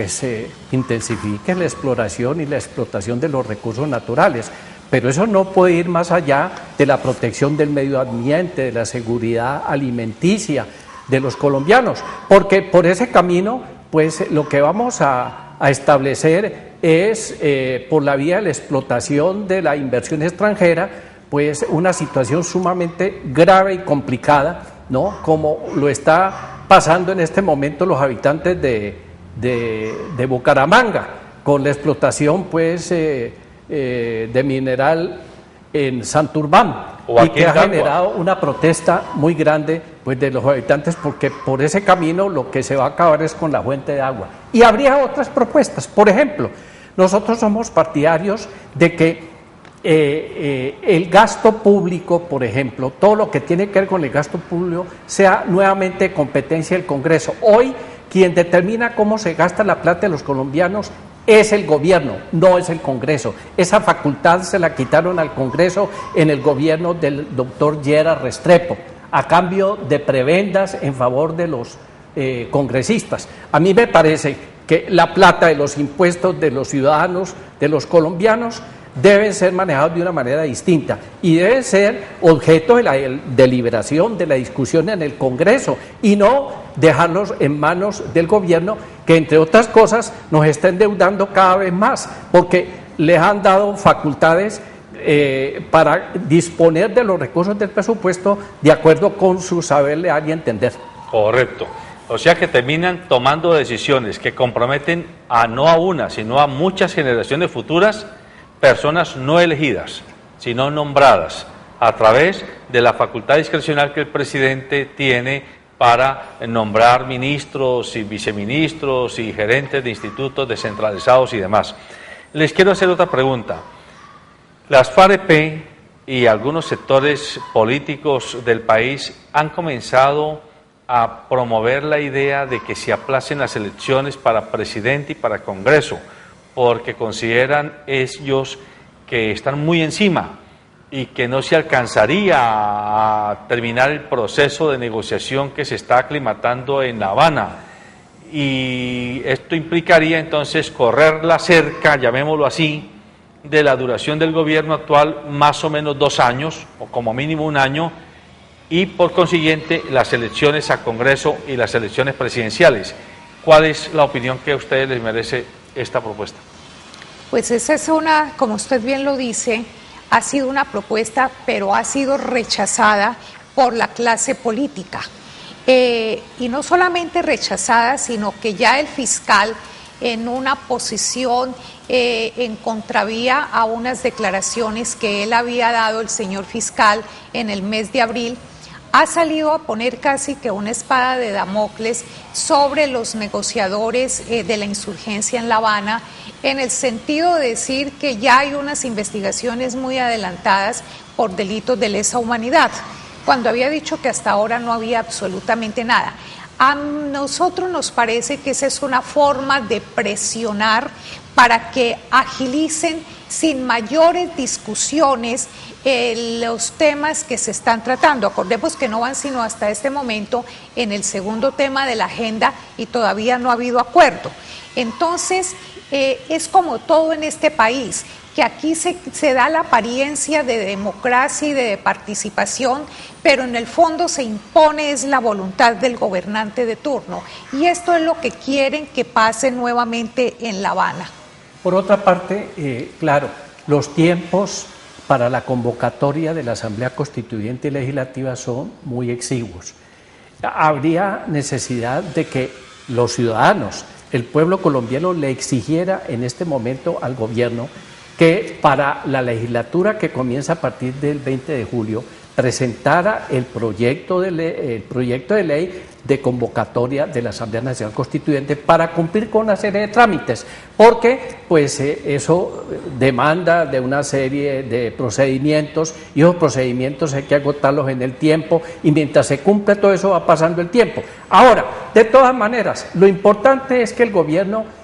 se intensifique la exploración y la explotación de los recursos naturales, pero eso no puede ir más allá de la protección del medio ambiente, de la seguridad alimenticia de los colombianos, porque por ese camino, pues lo que vamos a establecer es, por la vía de la explotación de la inversión extranjera, pues una situación sumamente grave y complicada, ¿no? Como lo está pasando en este momento los habitantes de Bucaramanga, con la explotación pues de mineral en Santurbán, y que ha generado una protesta muy grande pues de los habitantes, porque por ese camino lo que se va a acabar es con la fuente de agua. Y habría otras propuestas. Por ejemplo, nosotros somos partidarios de que el gasto público, por ejemplo, todo lo que tiene que ver con el gasto público sea nuevamente competencia del Congreso. Hoy quien determina cómo se gasta la plata de los colombianos es el gobierno, no es el Congreso. Esa facultad se la quitaron al Congreso en el gobierno del doctor Lleras Restrepo, a cambio de prebendas en favor de los congresistas. A mí me parece que la plata de los impuestos de los ciudadanos, de los colombianos, deben ser manejados de una manera distinta y deben ser objeto de la deliberación, de la discusión en el Congreso, y no dejarlos en manos del gobierno, que entre otras cosas nos está endeudando cada vez más, porque les han dado facultades para disponer de los recursos del presupuesto de acuerdo con su saber leer y entender. Correcto. O sea que terminan tomando decisiones que comprometen no a una, sino a muchas generaciones futuras, personas no elegidas, sino nombradas, a través de la facultad discrecional que el presidente tiene para nombrar ministros y viceministros y gerentes de institutos descentralizados y demás. Les quiero hacer otra pregunta. Las FAREP y algunos sectores políticos del país han comenzado a promover la idea de que se aplacen las elecciones para presidente y para Congreso, porque consideran ellos que están muy encima y que no se alcanzaría a terminar el proceso de negociación que se está aclimatando en La Habana. Y esto implicaría entonces correr la cerca, llamémoslo así, de la duración del gobierno actual, más o menos 2 años, o como mínimo 1 año, y por consiguiente las elecciones a Congreso y las elecciones presidenciales. ¿Cuál es la opinión que a ustedes les merece esta propuesta? Pues esa es una, como usted bien lo dice, ha sido una propuesta, pero ha sido rechazada por la clase política. Y no solamente rechazada, sino que ya el fiscal, en una posición en contravía a unas declaraciones que él había dado, el señor fiscal, en el mes de abril, ha salido a poner casi que una espada de Damocles sobre los negociadores de la insurgencia en La Habana, en el sentido de decir que ya hay unas investigaciones muy adelantadas por delitos de lesa humanidad, cuando había dicho que hasta ahora no había absolutamente nada. A nosotros nos parece que esa es una forma de presionar para que agilicen sin mayores discusiones los temas que se están tratando. Acordemos que no van sino hasta este momento en el segundo tema de la agenda y todavía no ha habido acuerdo. Entonces, es como todo en este país, que aquí se da la apariencia de democracia y de participación, pero en el fondo se impone es la voluntad del gobernante de turno. Y esto es lo que quieren que pase nuevamente en La Habana. Por otra parte, claro, los tiempos para la convocatoria de la Asamblea Constituyente y Legislativa son muy exiguos. Habría necesidad de que los ciudadanos, el pueblo colombiano, le exigiera en este momento al gobierno que para la legislatura que comienza a partir del 20 de julio presentara el proyecto de ley de convocatoria de la Asamblea Nacional Constituyente para cumplir con una serie de trámites, porque pues eso demanda de una serie de procedimientos, y esos procedimientos hay que agotarlos en el tiempo, y mientras se cumple todo eso va pasando el tiempo. Ahora, de todas maneras, lo importante es que el gobierno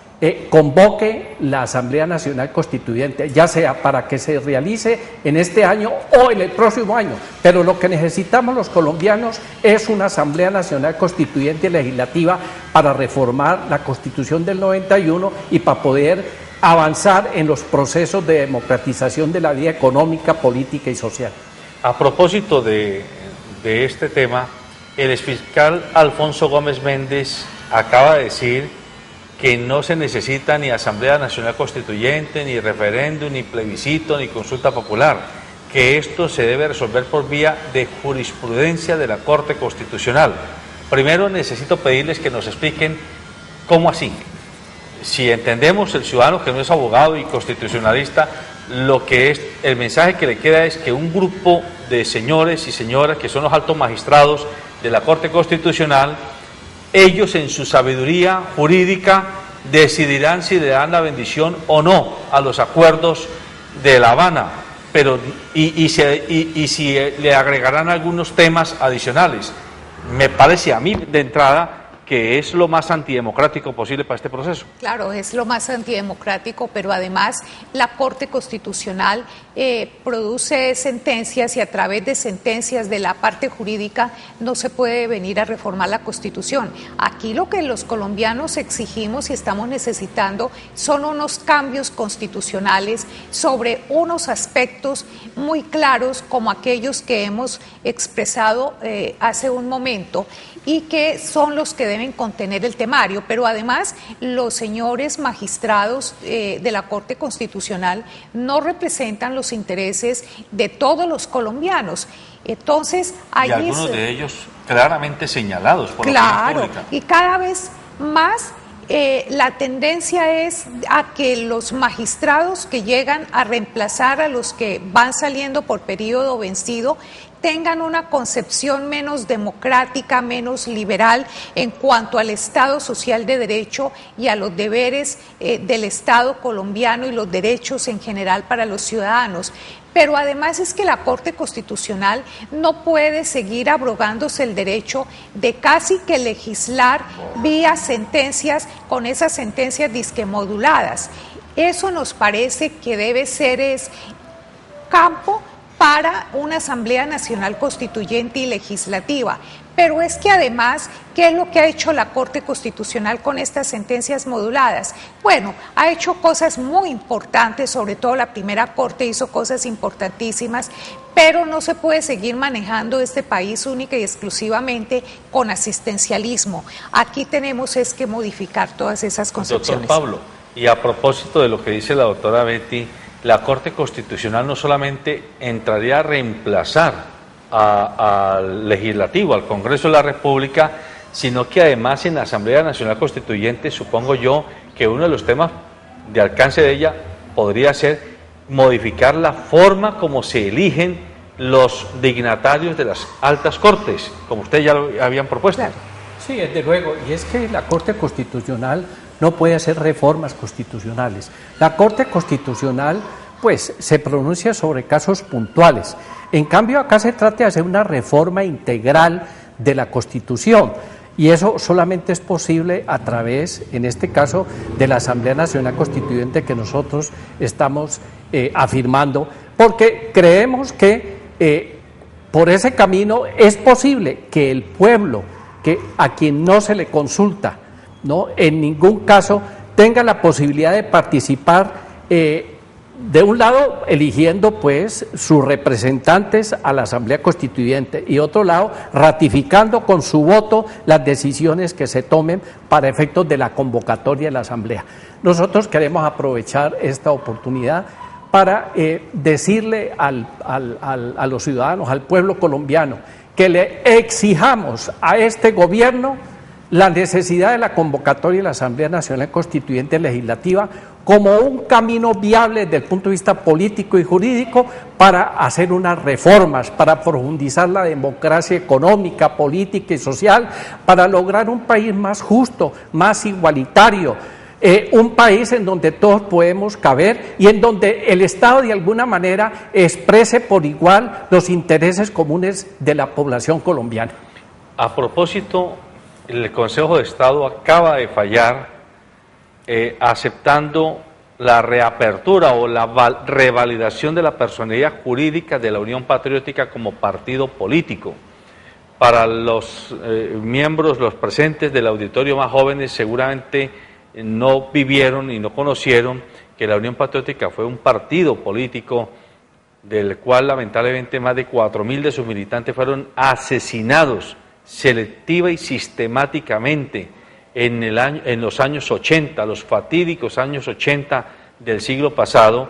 convoque la Asamblea Nacional Constituyente, ya sea para que se realice en este año o en el próximo año, pero lo que necesitamos los colombianos es una Asamblea Nacional Constituyente legislativa para reformar la Constitución del 91 y para poder avanzar en los procesos de democratización de la vida económica, política y social. A propósito de este tema, el exfiscal Alfonso Gómez Méndez acaba de decir que no se necesita ni Asamblea Nacional Constituyente, ni referéndum, ni plebiscito, ni consulta popular, que esto se debe resolver por vía de jurisprudencia de la Corte Constitucional. Primero necesito pedirles que nos expliquen cómo así. Si entendemos el ciudadano que no es abogado y constitucionalista, lo que es el mensaje que le queda es que un grupo de señores y señoras que son los altos magistrados de la Corte Constitucional, ellos en su sabiduría jurídica decidirán si le dan la bendición o no a los acuerdos de La Habana, pero y si le agregarán algunos temas adicionales. Me parece a mí de entrada que es lo más antidemocrático posible para este proceso. Claro, es lo más antidemocrático, pero además la Corte Constitucional produce sentencias, y a través de sentencias de la parte jurídica no se puede venir a reformar la Constitución. Aquí lo que los colombianos exigimos y estamos necesitando son unos cambios constitucionales sobre unos aspectos muy claros, como aquellos que hemos expresado hace un momento, y que son los que deben contener el temario, pero además los señores magistrados de la Corte Constitucional no representan los intereses de todos los colombianos. Entonces, y algunos de ellos claramente señalados por la opinión pública. Y cada vez más la tendencia es a que los magistrados que llegan a reemplazar a los que van saliendo por periodo vencido tengan una concepción menos democrática, menos liberal en cuanto al Estado social de derecho y a los deberes del Estado colombiano y los derechos en general para los ciudadanos. Pero además es que la Corte Constitucional no puede seguir abrogándose el derecho de casi que legislar vía sentencias, con esas sentencias disque moduladas. Eso nos parece que debe ser campo para una Asamblea Nacional Constituyente y Legislativa. Pero es que además, ¿qué es lo que ha hecho la Corte Constitucional con estas sentencias moduladas? Bueno, ha hecho cosas muy importantes, sobre todo la primera Corte hizo cosas importantísimas, pero no se puede seguir manejando este país única y exclusivamente con asistencialismo. Aquí tenemos que modificar todas esas concepciones. Doctor Pablo, y a propósito de lo que dice la doctora Betty, la Corte Constitucional no solamente entraría a reemplazar al Legislativo, al Congreso de la República, sino que además en la Asamblea Nacional Constituyente, supongo yo, que uno de los temas de alcance de ella podría ser modificar la forma como se eligen los dignatarios de las altas cortes, como ustedes ya lo habían propuesto. Claro. Sí, desde luego, y es que la Corte Constitucional no puede hacer reformas constitucionales. La Corte Constitucional, pues, se pronuncia sobre casos puntuales. En cambio, acá se trata de hacer una reforma integral de la Constitución, y eso solamente es posible a través, en este caso, de la Asamblea Nacional Constituyente que nosotros estamos afirmando, porque creemos que por ese camino es posible que el pueblo, que a quien no se le consulta, no en ningún caso tenga la posibilidad de participar, de un lado eligiendo pues sus representantes a la Asamblea Constituyente, y otro lado ratificando con su voto las decisiones que se tomen para efectos de la convocatoria de la Asamblea. Nosotros queremos aprovechar esta oportunidad para decirle a los ciudadanos, al pueblo colombiano, que le exijamos a este gobierno la necesidad de la convocatoria de la Asamblea Nacional Constituyente Legislativa como un camino viable desde el punto de vista político y jurídico para hacer unas reformas, para profundizar la democracia económica, política y social, para lograr un país más justo, más igualitario, un país en donde todos podemos caber y en donde el Estado de alguna manera exprese por igual los intereses comunes de la población colombiana. A propósito, el Consejo de Estado acaba de fallar aceptando la reapertura o la revalidación de la personería jurídica de la Unión Patriótica como partido político. Para los miembros, los presentes del auditorio más jóvenes, seguramente no vivieron y no conocieron que la Unión Patriótica fue un partido político del cual lamentablemente más de 4.000 de sus militantes fueron asesinados selectiva y sistemáticamente en los años 80, los fatídicos años 80 del siglo pasado,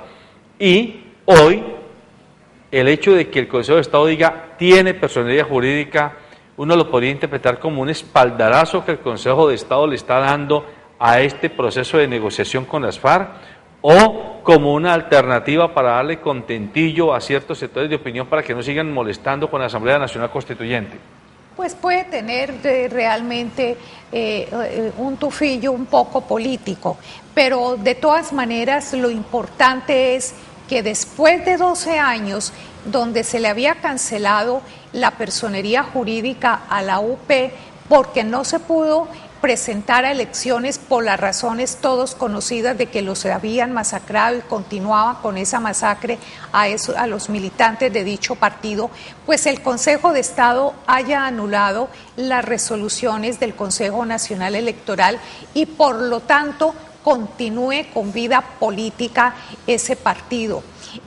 y hoy el hecho de que el Consejo de Estado diga tiene personalidad jurídica, uno lo podría interpretar como un espaldarazo que el Consejo de Estado le está dando a este proceso de negociación con las FARC, o como una alternativa para darle contentillo a ciertos sectores de opinión para que no sigan molestando con la Asamblea Nacional Constituyente. Pues puede tener realmente un tufillo un poco político, pero de todas maneras lo importante es que después de 12 años donde se le había cancelado la personería jurídica a la UP porque no se pudo presentar a elecciones por las razones todos conocidas de que los habían masacrado y continuaban con esa masacre a los militantes de dicho partido, pues el Consejo de Estado haya anulado las resoluciones del Consejo Nacional Electoral y por lo tanto continúe con vida política ese partido.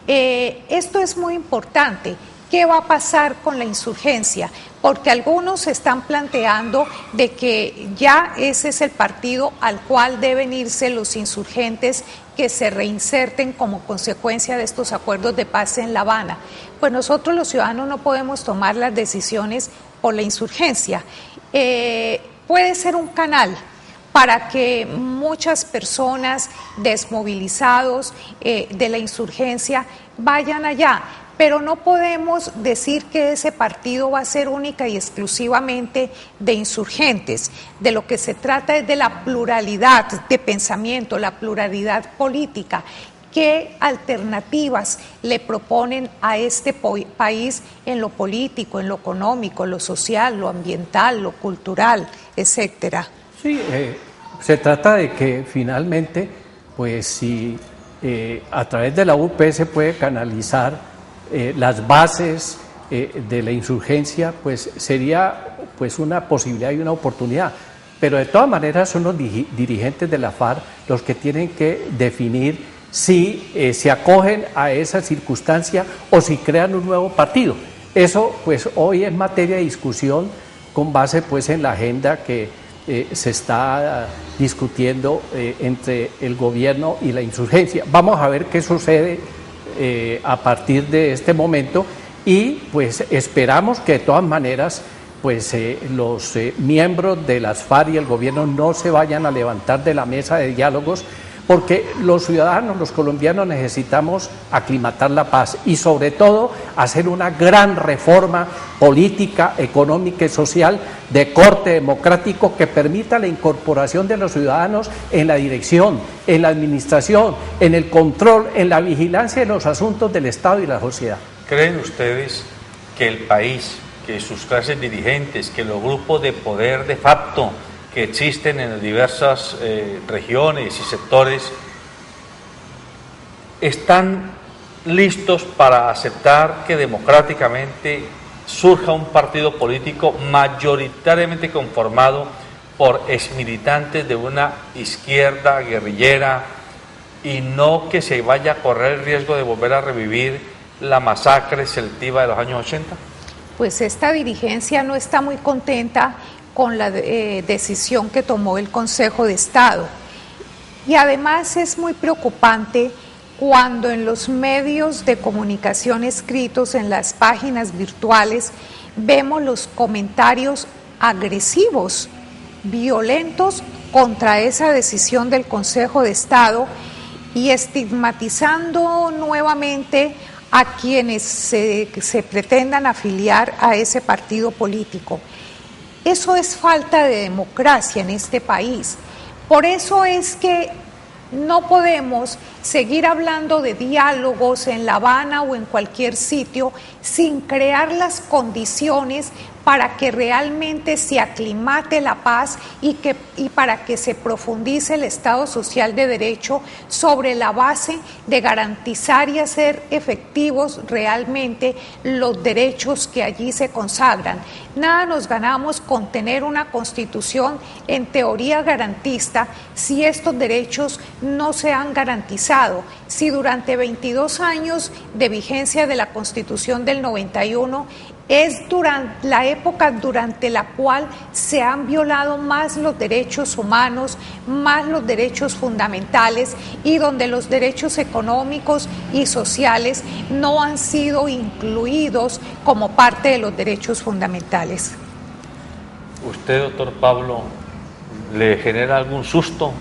Esto es muy importante. ¿Qué va a pasar con la insurgencia? Porque algunos están planteando de que ya ese es el partido al cual deben irse los insurgentes que se reinserten como consecuencia de estos acuerdos de paz en La Habana. Pues nosotros los ciudadanos no podemos tomar las decisiones por la insurgencia. Puede ser un canal para que muchas personas desmovilizados de la insurgencia vayan allá. Pero no podemos decir que ese partido va a ser única y exclusivamente de insurgentes. De lo que se trata es de la pluralidad de pensamiento, la pluralidad política. ¿Qué alternativas le proponen a este país en lo político, en lo económico, lo social, lo ambiental, lo cultural, etcétera? Sí, se trata de que finalmente, pues si a través de la UP se puede canalizar las bases de la insurgencia, pues sería pues una posibilidad y una oportunidad. Pero de todas maneras son los dirigentes de la FARC los que tienen que definir si se acogen a esa circunstancia o si crean un nuevo partido. Eso pues hoy es materia de discusión con base pues en la agenda que se está discutiendo entre el gobierno y la insurgencia. Vamos a ver qué sucede a partir de este momento y pues esperamos que de todas maneras pues los miembros de las FARC y el gobierno no se vayan a levantar de la mesa de diálogos, porque los ciudadanos, los colombianos necesitamos aclimatar la paz y sobre todo hacer una gran reforma política, económica y social de corte democrático que permita la incorporación de los ciudadanos en la dirección, en la administración, en el control, en la vigilancia de los asuntos del Estado y la sociedad. ¿Creen ustedes que el país, que sus clases dirigentes, que los grupos de poder de facto que existen en las diversas regiones y sectores están listos para aceptar que democráticamente surja un partido político mayoritariamente conformado por exmilitantes de una izquierda guerrillera y no que se vaya a correr el riesgo de volver a revivir la masacre selectiva de los años 80? Pues esta dirigencia no está muy contenta con la decisión que tomó el Consejo de Estado. Y además es muy preocupante cuando en los medios de comunicación escritos, en las páginas virtuales, vemos los comentarios agresivos, violentos contra esa decisión del Consejo de Estado y estigmatizando nuevamente a quienes se pretendan afiliar a ese partido político. Eso es falta de democracia en este país. Por eso es que no podemos seguir hablando de diálogos en La Habana o en cualquier sitio sin crear las condiciones para que realmente se aclimate la paz y para que se profundice el Estado Social de Derecho sobre la base de garantizar y hacer efectivos realmente los derechos que allí se consagran. Nada nos ganamos con tener una Constitución en teoría garantista si estos derechos no se han garantizado. Si durante 22 años de vigencia de la Constitución del 91 es durante la época durante la cual se han violado más los derechos humanos, más los derechos fundamentales y donde los derechos económicos y sociales no han sido incluidos como parte de los derechos fundamentales. ¿Usted, doctor Pablo, le genera algún susto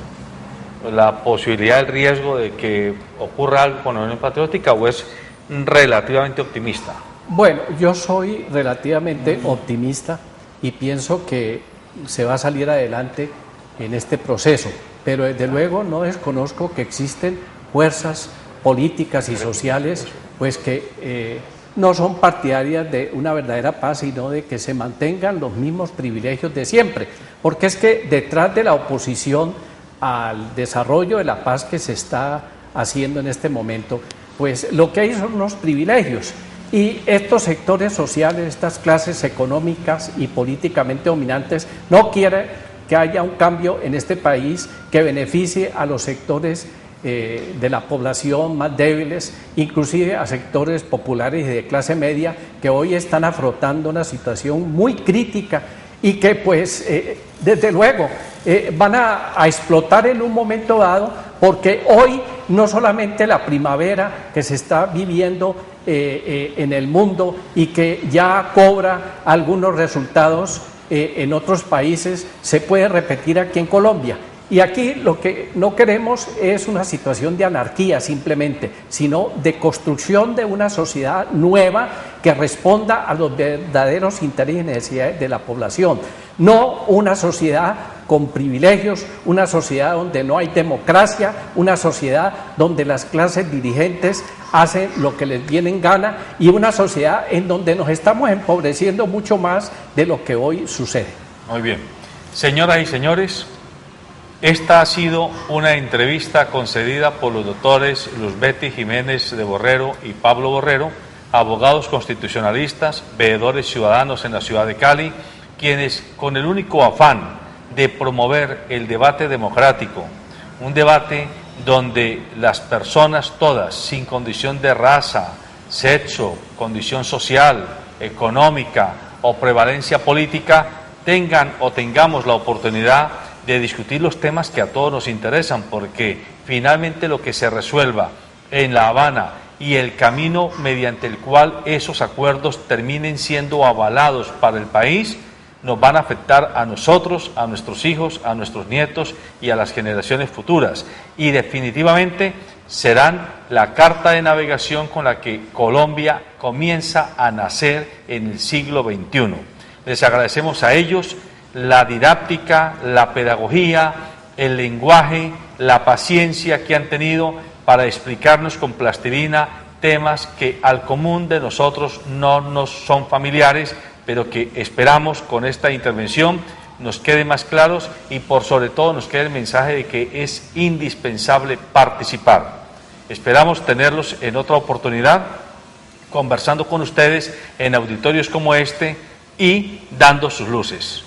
la posibilidad, el riesgo de que ocurra algo con la Unión Patriótica o es relativamente optimista? Bueno, yo soy relativamente optimista y pienso que se va a salir adelante en este proceso, pero desde luego no desconozco que existen fuerzas políticas y sociales pues que no son partidarias de una verdadera paz, sino de que se mantengan los mismos privilegios de siempre, porque es que detrás de la oposición al desarrollo de la paz que se está haciendo en este momento, pues lo que hay son unos privilegios. Y estos sectores sociales, estas clases económicas y políticamente dominantes no quieren que haya un cambio en este país que beneficie a los sectores de la población más débiles, inclusive a sectores populares y de clase media que hoy están afrontando una situación muy crítica y que pues desde luego van a explotar en un momento dado, porque hoy no solamente la primavera que se está viviendo en el mundo y que ya cobra algunos resultados en otros países, se puede repetir aquí en Colombia. Y aquí lo que no queremos es una situación de anarquía simplemente, sino de construcción de una sociedad nueva que responda a los verdaderos intereses y necesidades de la población. No una sociedad con privilegios, una sociedad donde no hay democracia, una sociedad donde las clases dirigentes hacen lo que les viene en gana y una sociedad en donde nos estamos empobreciendo mucho más de lo que hoy sucede. Muy bien. Señoras y señores, esta ha sido una entrevista concedida por los doctores Luzbety Jiménez de Borrero y Pablo Borrero, abogados constitucionalistas, veedores ciudadanos en la ciudad de Cali, quienes con el único afán de promover el debate democrático, un debate donde las personas todas, sin condición de raza, sexo, condición social, económica o prevalencia política, tengan o tengamos la oportunidad de discutir los temas que a todos nos interesan, porque finalmente lo que se resuelva en La Habana y el camino mediante el cual esos acuerdos terminen siendo avalados para el país, nos van a afectar a nosotros, a nuestros hijos, a nuestros nietos y a las generaciones futuras. Y definitivamente serán la carta de navegación con la que Colombia comienza a nacer en el siglo XXI. Les agradecemos a ellos la didáctica, la pedagogía, el lenguaje, la paciencia que han tenido para explicarnos con plastilina temas que al común de nosotros no nos son familiares, pero que esperamos con esta intervención nos queden más claros y por sobre todo nos quede el mensaje de que es indispensable participar. Esperamos tenerlos en otra oportunidad conversando con ustedes en auditorios como este y dando sus luces.